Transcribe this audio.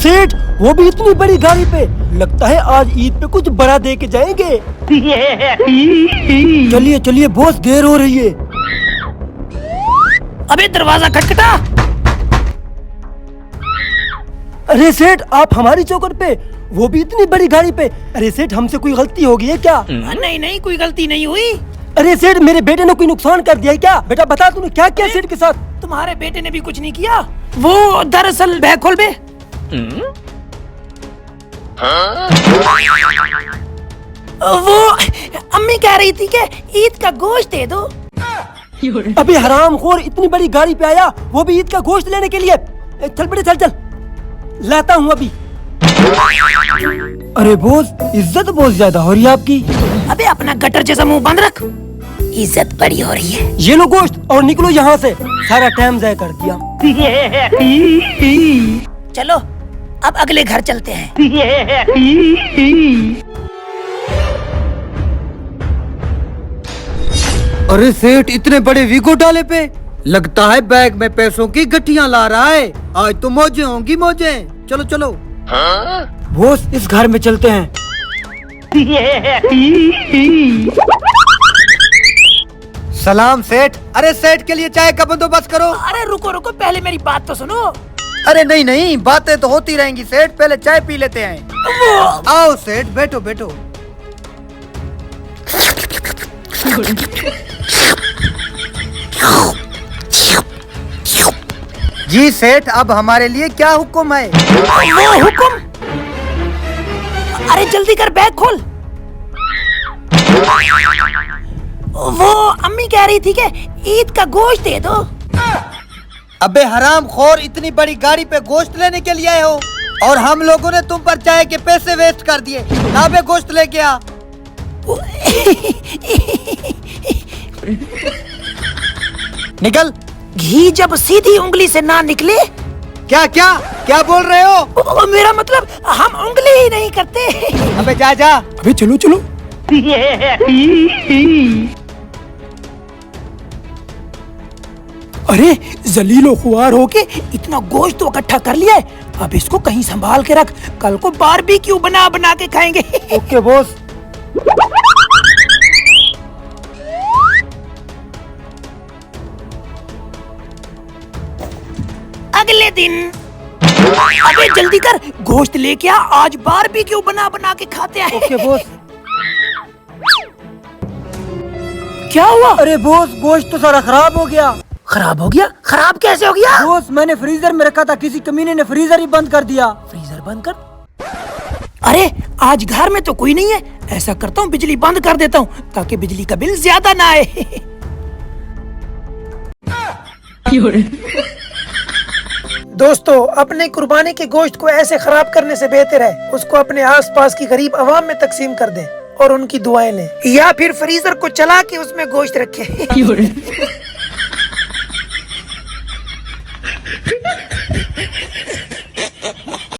सेठ, वो भी इतनी बड़ी गाड़ी पे। लगता है आज ईद पे कुछ बड़ा दे के जाएंगे। चलिए चलिए बॉस, देर हो रही है। अबे दरवाजा खटखटा। अरे सेठ, आप हमारी चौखट पे, वो भी इतनी बड़ी गाड़ी पे। अरे सेठ, हमसे कोई गलती हो गई है क्या? नहीं नहीं, कोई गलती नहीं हुई। अरे सेठ, मेरे बेटे ने कोई नुकसान कर दिया है क्या? बेटा बता, तूने क्या किया सेठ के साथ? तुम्हारे बेटे ने भी कुछ नहीं किया। वो दरअसल बैग खोल बे। वो अम्मी कह रही थी कि ईद का गोश्त दे दो। अबे हरामखोर, इतनी बड़ी गाड़ी पे आया, वो भी ईद का गोश्त लेने के लिए। चल बेटे चल चल, लाता हूँ अभी। अरे बॉस, इज्जत बहुत ज्यादा हो रही है आपकी। अबे अपना गटर जैसा मुंह बंद रख, इज्जत बड़ी हो रही है। ये लो गोश्त और निकलो यहाँ से, सारा टाइम ज़ाया कर दिया। चलो अब अगले घर चलते हैं। अरे सेठ, इतने बड़े वीगो डाले पे लगता है बैग में पैसों की गठियां ला रहा है। आज तो मौजें होंगी मौजें। चलो चलो। बॉस, इस घर में चलते हैं। सलाम सेठ। अरे सेठ के लिए चाय का बंदोबस्त करो। अरे रुको रुको, पहले मेरी बात तो सुनो। अरे नहीं नहीं, बातें तो होती रहेंगी सेठ, पहले चाय पी लेते हैं। आओ सेठ, बैठो बैठो। जी सेठ, अब हमारे लिए क्या हुक्म है? वो हुक्म? अरे जल्दी कर, बैग खोल। वो अम्मी कह रही थी कि ईद का गोश्त दे दो। अबे हराम खोर, इतनी बड़ी गाड़ी पे गोश्त लेने के लिए आए हो और हम लोगों ने तुम पर चाय के पैसे वेस्ट कर दिए। ना बे, गोश्त लेके आ। निकल। घी जब सीधी उंगली से ना निकले। क्या क्या क्या बोल रहे हो? मेरा मतलब हम उंगली ही नहीं करते। अबे जा जा। अबे चलो चलो। अरे जलीलो खुआर होके इतना गोश्त तो इकट्ठा कर लिया है। अब इसको कहीं संभाल के रख, कल को बारबेक्यू बना बना के खाएंगे। Okay boss. अगले दिन। अबे जल्दी कर, गोश्त लेके आ, आज बारबेक्यू बना बना के खाते हैं। Okay boss. क्या हुआ? अरे बॉस, गोश्त तो सारा खराब हो गया। खराब हो गया? खराब कैसे हो गया? बॉस, मैंने फ्रीजर में रखा था, किसी कमीने ने फ्रीजर ही बंद कर दिया। फ्रीजर बंद कर? अरे आज घर में तो कोई नहीं है। ऐसा करता हूँ, बिजली बंद कर देता हूँ ताकि बिजली का बिल ज्यादा ना आए। दोस्तों, अपने कुर्बानी के गोश्त को ऐसे खराब करने से बेहतर है उसको अपने आसपास की गरीब आवाम में तकसीम कर दें और उनकी दुआएं लें, या फिर फ्रीजर को चला के उसमें गोश्त रखें।